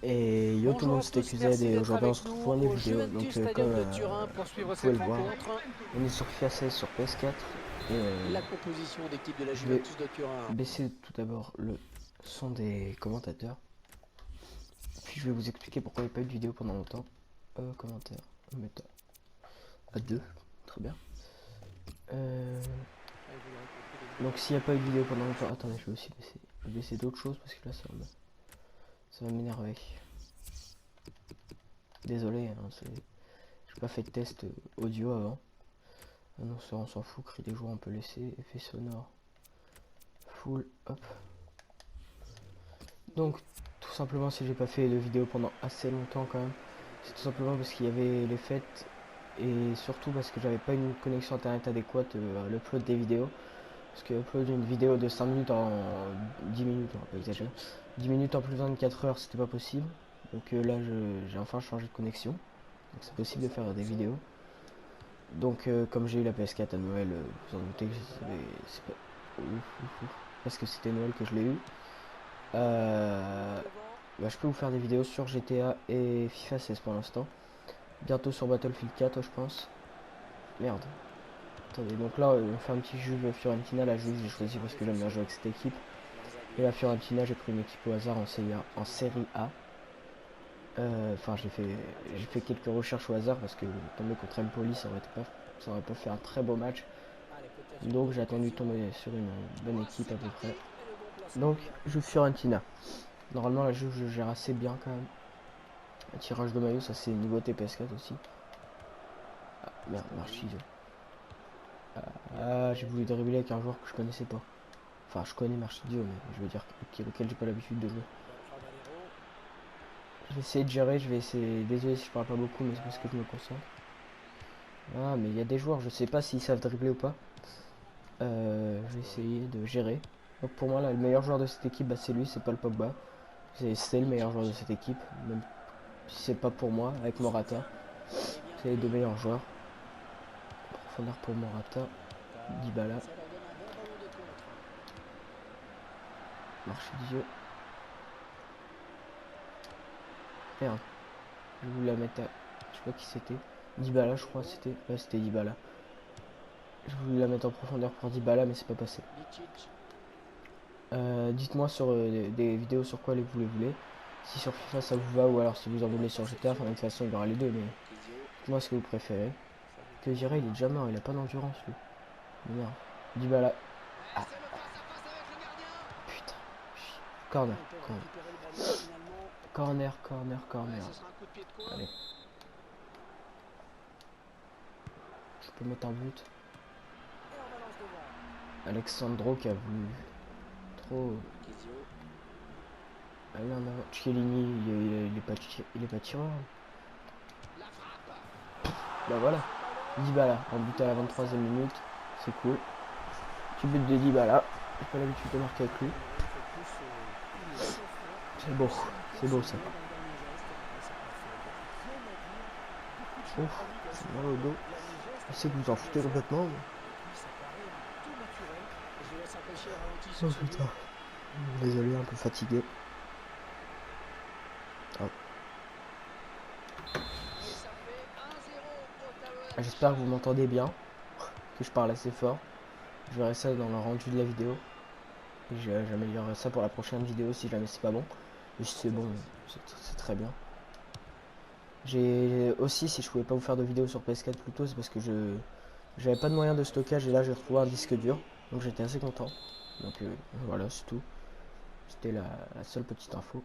Et yo tout le monde, c'était QZ et aujourd'hui on se retrouve pour une vidéo. Donc comme vous pouvez le voir, on est sur FIFA 16 sur PS4 et La composition d'équipe de la je vais Juventus de Turin. baisser tout d'abord le son des commentateurs. Puis je vais vous expliquer pourquoi il n'y a pas eu de vidéo pendant longtemps. Commentaires, on va mettre à 2, très bien. Donc s'il n'y a pas eu de vidéo pendant longtemps, attendez, je vais aussi baisser d'autres choses parce que là ça va m'énerver. Désolé, hein, j'ai pas fait de test audio avant. Ah non, ça on s'en fout, cri des joueurs on peut laisser, effet sonore, full, hop. Donc tout simplement si j'ai pas fait de vidéo pendant assez longtemps quand même, c'est tout simplement parce qu'il y avait les fêtes et surtout parce que j'avais pas une connexion internet adéquate à l'upload des vidéos. Parce que upload une vidéo de 5 minutes en 10 minutes, on va pas exagérer, 10 minutes en plus de 24 heures c'était pas possible. Donc là j'ai enfin changé de connexion, donc c'est possible de faire des vidéos. Donc comme j'ai eu la PS4 à Noël, vous en doutez, c'est pas parce que c'était Noël que je l'ai eu. Bah, je peux vous faire des vidéos sur GTA et FIFA 16 pour l'instant. Bientôt sur Battlefield 4 je pense. Merde. Attendez, donc là on fait un petit Juve Fiorentina. La Juve j'ai choisi parce que j'aime bien jouer avec cette équipe. Et la Fiorentina j'ai pris une équipe au hasard en série A. Enfin j'ai fait quelques recherches au hasard parce que tomber contre Empoli ça aurait pas fait un très beau match. Donc j'ai attendu de tomber sur une bonne équipe à peu près. Donc je Fiorentina. Normalement la Juve je gère assez bien quand même. Un tirage de maillot ça c'est niveau TPS4 aussi. Ah merde, Marchizio. Ah j'ai voulu dribbler avec un joueur que je connaissais pas. Enfin je connais Marchizio mais je veux dire auquel j'ai pas l'habitude de jouer. Je vais essayer de gérer, je vais essayer. Désolé si je parle pas beaucoup mais c'est parce que je me concentre. Ah mais il y a des joueurs, je sais pas s'ils savent dribbler ou pas. Je vais essayer de gérer. Donc pour moi là, le meilleur joueur de cette équipe bah, c'est lui, c'est Paul Pogba. C'est le meilleur joueur de cette équipe, même si c'est pas pour moi, avec Morata. C'est les deux meilleurs joueurs. Profondeur pour Morata. Dybala. Marchizio. Merde. Je voulais la mettre à. Je sais pas qui c'était. Dybala je crois c'était. Ouais c'était Dybala. Je voulais la mettre en profondeur pour Dybala mais c'est pas passé. Dites-moi sur des vidéos sur quoi vous les voulez. Si sur FIFA ça vous va ou alors si vous en voulez sur GTA, enfin de toute façon il y aura les deux mais dites-moi ce que vous préférez. Que dirais il est déjà mort, il a pas d'endurance lui. Merde. Dybala. Ah. Putain. Corner. Corner. Allez. Je peux mettre un but. Alexandro qui a voulu trop. Allez en avant. Chiellini il est pas tireur. Bah voilà. Dybala en but à la 23e minute. C'est cool. Petit but de Dybala. J'ai pas l'habitude de marquer avec lui. C'est beau ça. Ouf, c'est mal au dos. Je sais que vous en foutez complètement. Mais... oh putain. Désolé, un peu fatigué. Ah. J'espère que vous m'entendez bien, que je parle assez fort. Je verrai ça dans le rendu de la vidéo. J'améliorerai ça pour la prochaine vidéo si jamais c'est pas bon. Et si c'est bon, c'est très bien. J'ai aussi, si je pouvais pas vous faire de vidéo sur PS4 plus tôt, c'est parce que j'avais pas de moyen de stockage et là j'ai retrouvé un disque dur. Donc j'étais assez content. Donc voilà, c'est tout. C'était la seule petite info.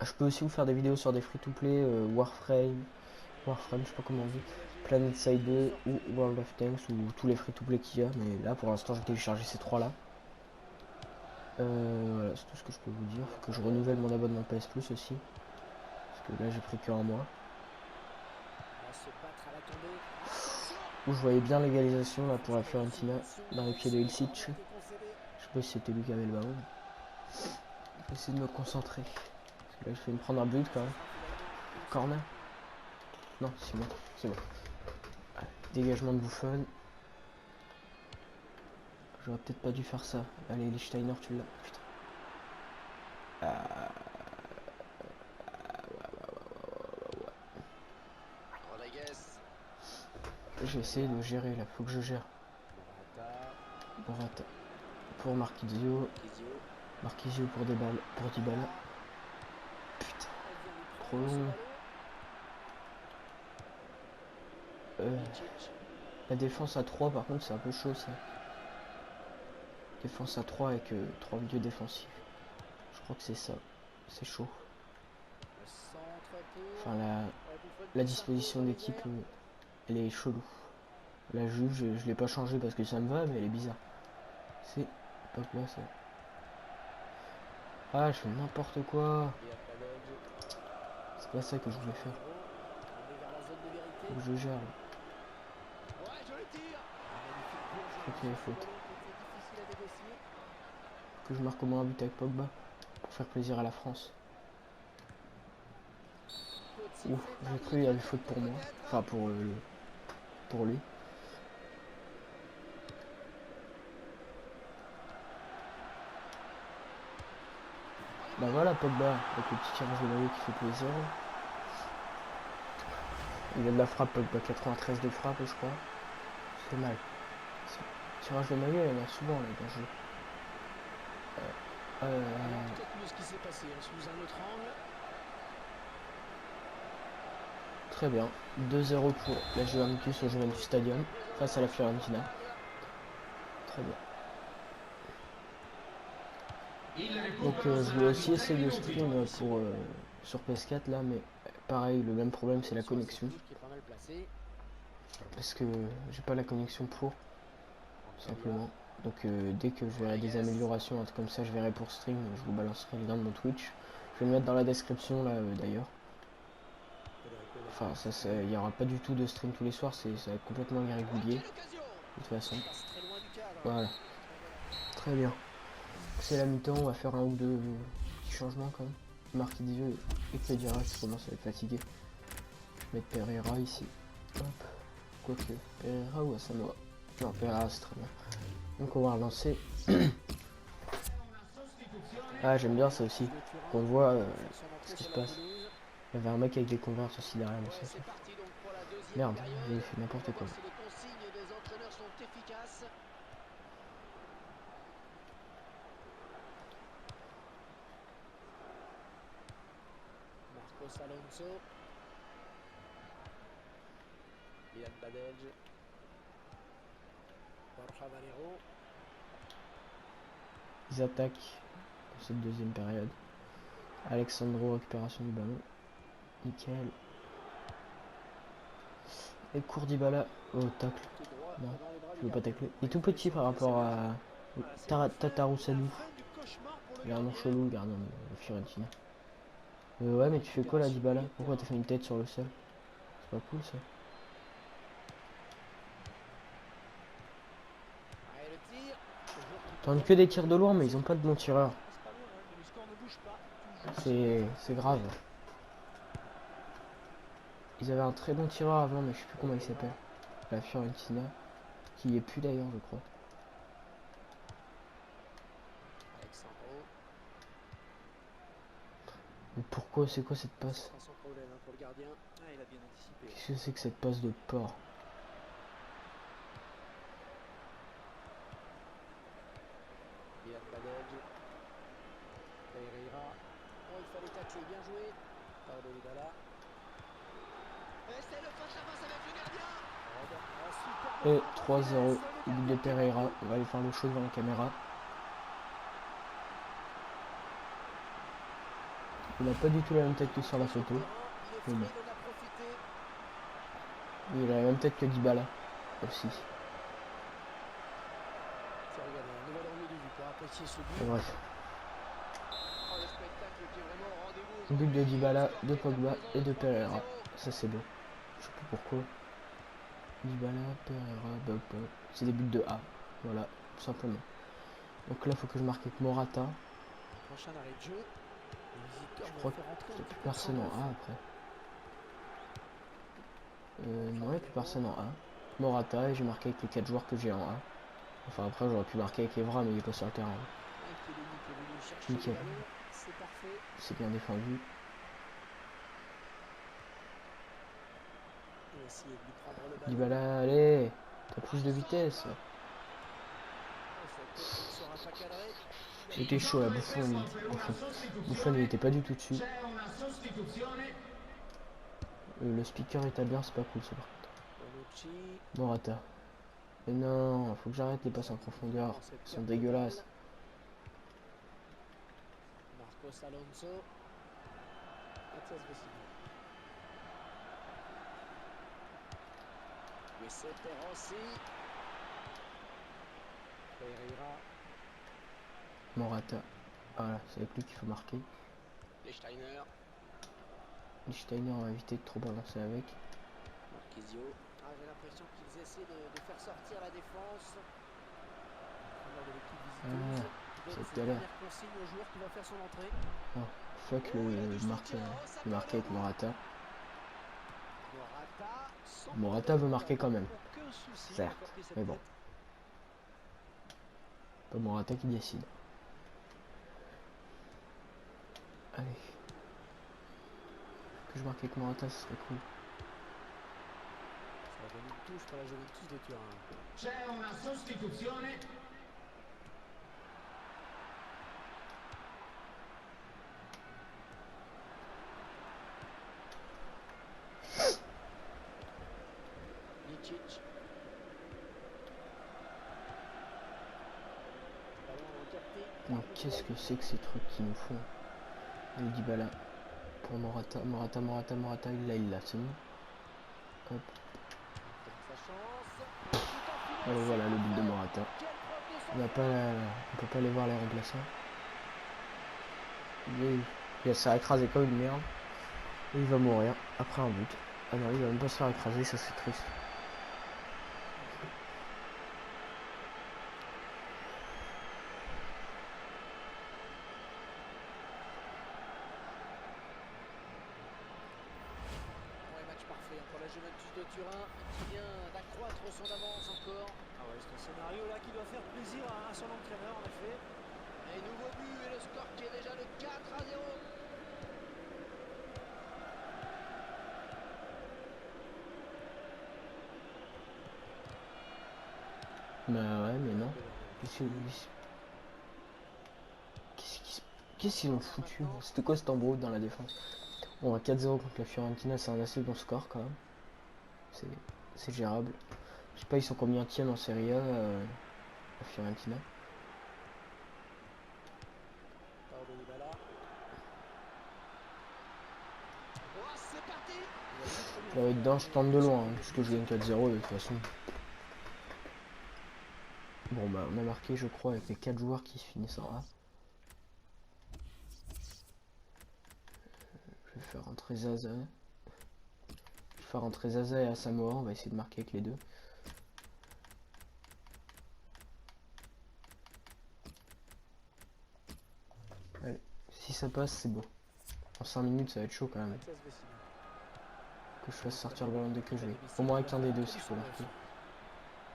Je peux aussi vous faire des vidéos sur des free-to-play, Warframe, je sais pas comment on dit, Planet Side 2 ou World of Tanks ou tous les free-to-play qu'il y a. Mais là pour l'instant j'ai téléchargé ces trois là. Voilà, c'est tout ce que je peux vous dire. Faut que je renouvelle mon abonnement PS Plus aussi. Parce que là j'ai pris que un mois. Où je voyais bien l'égalisation là pour la Fiorentina dans les pieds de Ilicic. Je sais pas si c'était lui qui avait le ballon. Je vais essayer de me concentrer. Parce que là je vais me prendre un but quand même. Corner. Non, c'est moi. C'est bon. Allez, dégagement de Buffon. J'aurais peut-être pas dû faire ça. Allez, Lichtsteiner, tu l'as. Putain. Rodriguez. J'ai essayé de gérer là, faut que je gère. Morata. Morata. Pour Marquisio. Kizio. Marquisio pour Dybala. Putain, trop long. Ilicic. La défense à 3 par contre c'est un peu chaud ça. Défense à 3 avec 3 milieux défensifs. Je crois que c'est ça. C'est chaud. Le centre pour. Enfin Buffon la qui disposition s'impose d'équipe derrière. elle est chelou. La Juve je l'ai pas changé parce que ça me va mais elle est bizarre. C'est pas là ça. Ah je fais n'importe quoi. Et à Padel. C'est pas ça que je voulais faire. On est vers la zone de vérité. Faut que je gère là. Ouais, je le tire. Magnifique plongée. Faut qu'il y ait faute. C'est difficile à négocier. Que je marque au moins un but avec Pogba. Pour faire plaisir à la France. Ouf, j'ai cru qu'il y avait faute pour moi. Enfin pour lui. Bah voilà Pogba, avec le petit tirage de maillot qui fait plaisir. Il a de la frappe Pogba, 93 de frappe je crois. C'est mal. Tirage de maillot il y en a souvent là dans le jeu. Peut-être mieux ce qui s'est passé sous un autre angle. Très bien. 2-0 pour la Juventus au Juventus Stadium face à la Fiorentina. Très bien. Donc je vais aussi essayer de stream pour sur PS4 là, mais pareil, le même problème c'est la connexion. Qui est pas mal placé. Parce que j'ai pas la connexion pour, simplement. Donc dès que je verrai des améliorations, un truc comme ça, je verrai pour stream, je vous balancerai le lien de mon Twitch. Je vais le mettre dans la description là d'ailleurs. Enfin ça, il y aura pas du tout de stream tous les soirs, ça va être complètement irrégulier. De toute façon. Voilà. Très bien. C'est la mi-temps, on va faire un ou deux petits changements quand même. Marquisio et Pedira qui commence à être fatigué. Mettre Pereira ici. Hop. Quoique. Pereira ou Asanoa. Non, Pereira c'est très bien. Donc on va relancer. Ah j'aime bien ça aussi. Qu'on voit ce qui se passe. Il y avait un mec avec des converses aussi derrière moi. Merde, j'ai fait n'importe quoi. Les consignes des entraîneurs sont efficaces. Marcos Alonso. Milan Badelj. Borja Valero. Ils attaquent dans cette deuxième période. Alexandro, récupération du ballon. Nickel. Et court Dybala au tacle. Non, je veux pas tacler. Il est tout petit par rapport à Tataru Sadou. Il a un nom chelou, le gardien de Fiorentina. Ouais, mais tu fais quoi là, Dybala? Pourquoi t'as fait une tête sur le sol? C'est pas cool ça. T'en que des tirs de loin, mais ils ont pas de bons tireurs. C'est grave. Ils avaient un très bon tireur avant, mais je sais plus comment il s'appelle. La Fiorentina. Qui est plus d'ailleurs, je crois. Mais pourquoi, c'est quoi cette passe? Qu'est-ce que c'est que cette passe de porc? Et 3-0, but de Pereira. On va aller faire le show devant la caméra. Il n'a pas du tout la même tête que sur la photo. Mais bon. Il a la même tête que Dybala aussi. Et bref. But de Dybala, de Pogba et de Pereira. Ça c'est beau. Je sais pas pourquoi. Dybala, Pereira, Pogba. C'est des buts de A. Voilà, tout simplement. Donc là, il faut que je marque avec Morata. Je crois qu'il n'y a plus personne en A après. Non, il n'y a plus personne en A. Morata, et j'ai marqué avec les 4 joueurs que j'ai en A. Enfin, après, j'aurais pu marquer avec Evra, mais il est pas sur le terrain. Nickel. C'est bien défendu. Dybala, allez, t'as plus de vitesse. C'était chaud là, Buffon il était pas du tout dessus. Le speaker italien c'est pas cool ça par contre. Morata. Mais non, faut que j'arrête les passes en profondeur. Ils sont dégueulasses. Marcos Alonso. Mathias Vecino. Giuseppe Rossi. Pereira. Morata. Voilà, c'est avec lui qu'il faut marquer. Lichtsteiner. Lichtsteiner, on va éviter de trop balancer avec. Marquisio. Ah, j'ai l'impression qu'ils essaient de faire sortir la défense. C'est tout à l'heure. Oh, fuck le marqué avec Morata. Morata veut marquer quand même. Certes, mais bon. Pas Morata qui décide. Allez. Que je marque avec Morata, ce serait cool. Ça va donner une touche pour la Juventus de Turin. C'è una sostituzione. Licic. Donc qu'est-ce que c'est que ces trucs qu'ils nous font? Il dit Dybala pour Morata, Morata, il l'a, c'est bon. Hop. Allez, voilà le but de Morata. On peut pas aller voir les remplaçants. Ça a écrasé comme une merde. Et il va mourir après un but. Ah non, il va même pas se faire écraser, ça c'est triste. Pour la Juventus de Turin qui vient d'accroître son avance encore. Ah ouais, c'est un scénario là qui doit faire plaisir à son entraîneur en effet. Et nouveau but et le score qui est déjà le 4-0. Bah ouais, mais non. Qu'est-ce qu'ils ont foutu? C'était quoi cet embrouille dans la défense? Bon, à 4-0 contre la Fiorentina, c'est un assez bon score quand même. C'est gérable. Je sais pas, ils sont combien tiennent en Serie A, la Fiorentina. J'avais dedans, je tente de loin, hein, puisque je gagne 4-0 de toute façon. Bon bah on a marqué je crois avec les 4 joueurs qui finissent en A. Je vais faire rentrer Zaza. Je vais faire rentrer Zaza et Asamoah, on va essayer de marquer avec les deux. Allez, si ça passe c'est beau. En 5 minutes ça va être chaud quand même. Que je fasse sortir le ballon dès que je vais. Au moins avec un des deux s'il faut marquer.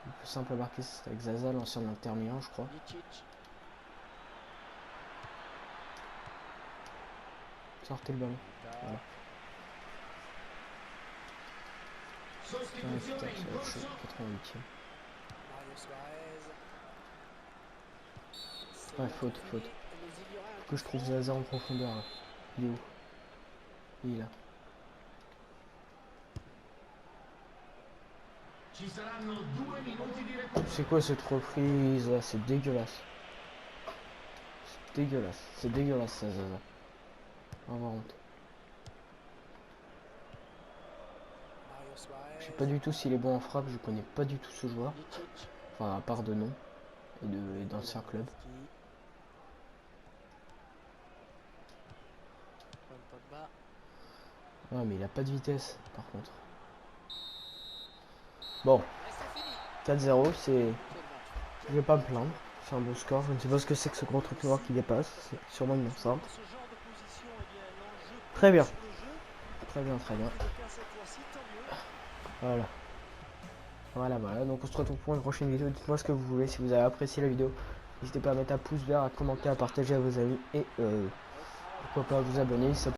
Le plus simple à marquer c'est avec Zaza, l'ancien Inter Milan je crois. Sortez le ballon. Voilà. Putain, ça va être chaud, 88e. Ouais, faute. Faut que je trouve Zaza en profondeur là. Il est où? Il est là. C'est quoi cette reprise là? C'est dégueulasse. C'est dégueulasse ça, Zaza. On va avoir honte. Je sais pas du tout s'il est bon en frappe, je connais pas du tout ce joueur. Enfin, à part de nom et d'anciens clubs. Ouais, mais il a pas de vitesse par contre. Bon, 4-0, c'est... Je vais pas me plaindre, c'est un bon score. Je ne sais pas ce que c'est que ce gros truc noir qui dépasse, c'est sûrement une simple. Très bien. Voilà. Voilà, donc on se retrouve pour une prochaine vidéo. Dites-moi ce que vous voulez, si vous avez apprécié la vidéo. N'hésitez pas à mettre un pouce vert, à commenter, à partager à vos amis et pourquoi pas à vous abonner. Ça